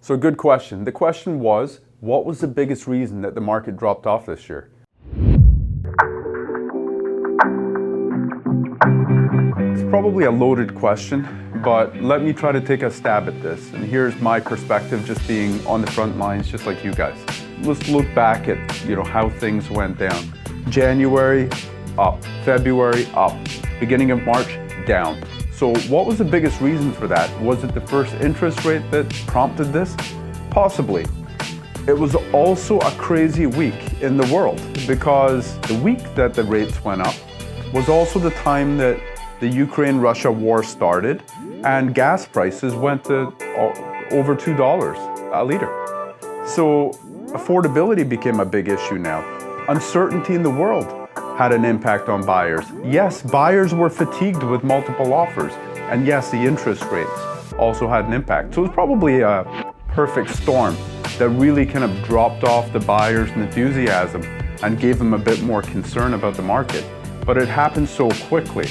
So good question. The question was, what was the biggest reason that the market dropped off this year? It's probably a loaded question, but let me try to take a stab at this. And here's my perspective, just being on the front lines, just like you guys. Let's look back at how things went down. January, up. February, up. Beginning of March, down. So what was the biggest reason for that? Was it the first interest rate that prompted this? Possibly. It was also a crazy week in the world, because the week that the rates went up was also the time that the Ukraine-Russia war started and gas prices went to over $2 a liter. So affordability became a big issue now. Uncertainty in the world had an impact on buyers. Yes, buyers were fatigued with multiple offers. And yes, the interest rates also had an impact. So it was probably a perfect storm that really kind of dropped off the buyers' enthusiasm and gave them a bit more concern about the market. But it happened so quickly.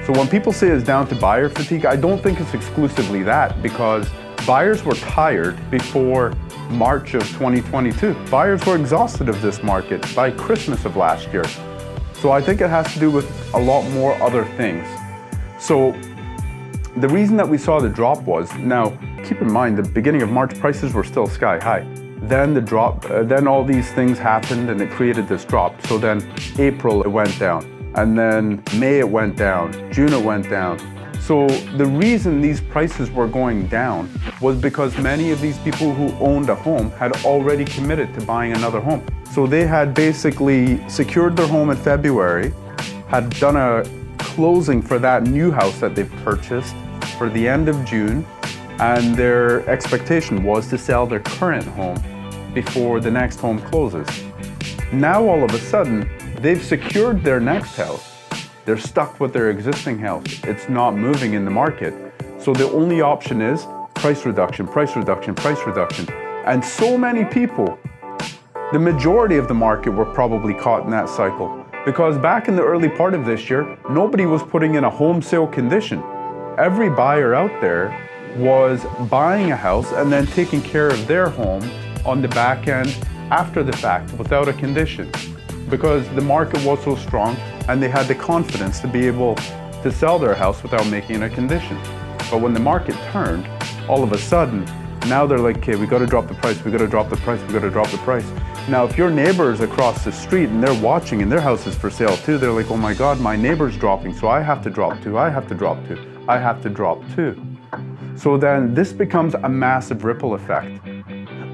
So when people say it's down to buyer fatigue, I don't think it's exclusively that, because buyers were tired before March of 2022. Buyers were exhausted of this market by Christmas of last year. So I think it has to do with a lot more other things. So the reason that we saw the drop was, now keep in mind, the beginning of March prices were still sky high. Then the drop, then all these things happened and it created this drop. So then April it went down, and then May it went down, June it went down. So the reason these prices were going down was because many of these people who owned a home had already committed to buying another home. So they had basically secured their home in February, had done a closing for that new house that they've purchased for the end of June, and their expectation was to sell their current home before the next home closes. Now all of a sudden, they've secured their next house. They're stuck with their existing house. It's not moving in the market. So the only option is price reduction, price reduction, price reduction. And so many people, the majority of the market were probably caught in that cycle. Because back in the early part of this year, nobody was putting in a home sale condition. Every buyer out there was buying a house and then taking care of their home on the back end after the fact without a condition, because the market was so strong and they had the confidence to be able to sell their house without making it a condition. But when the market turned, all of a sudden, now they're like, okay, we got to drop the price, we got to drop the price, we got to drop the price. Now, if your neighbors across the street and they're watching and their house is for sale too, they're like, oh my God, my neighbor's dropping, so I have to drop too, I have to drop too, I have to drop too. So then this becomes a massive ripple effect.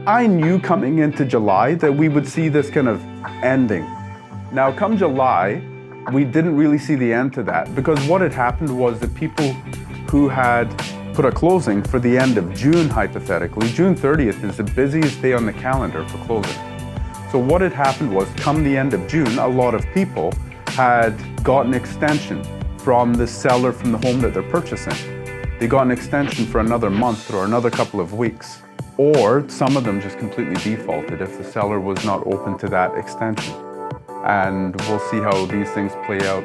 I knew coming into July that we would see this kind of ending. Now, come July, we didn't really see the end to that, because what had happened was the people who had put a closing for the end of June, hypothetically, June 30th is the busiest day on the calendar for closing. So what had happened was, come the end of June, a lot of people had gotten extension from the seller from the home that they're purchasing. They got an extension for another month or another couple of weeks. Or some of them just completely defaulted if the seller was not open to that extension. And we'll see how these things play out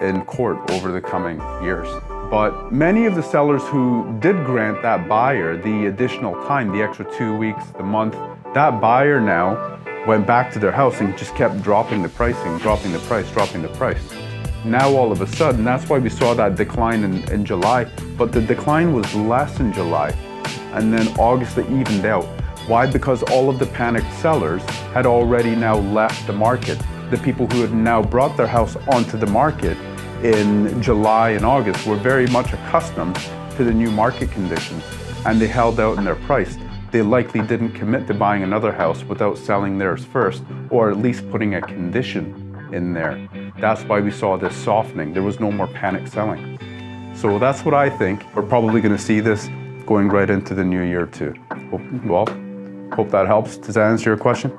in court over the coming years. But many of the sellers who did grant that buyer the additional time, the extra 2 weeks, the month, that buyer now went back to their house and just kept dropping the pricing, dropping the price, dropping the price. Now all of a sudden, that's why we saw that decline in July, but the decline was less in July. And then August it evened out. Why? Because all of the panicked sellers had already now left the market. The people who had now brought their house onto the market in July and August were very much accustomed to the new market conditions, and they held out in their price. They likely didn't commit to buying another house without selling theirs first, or at least putting a condition in there. That's why we saw this softening. There was no more panic selling. So that's what I think. We're probably going to see this going right into the new year too. Hope that helps. Does that answer your question?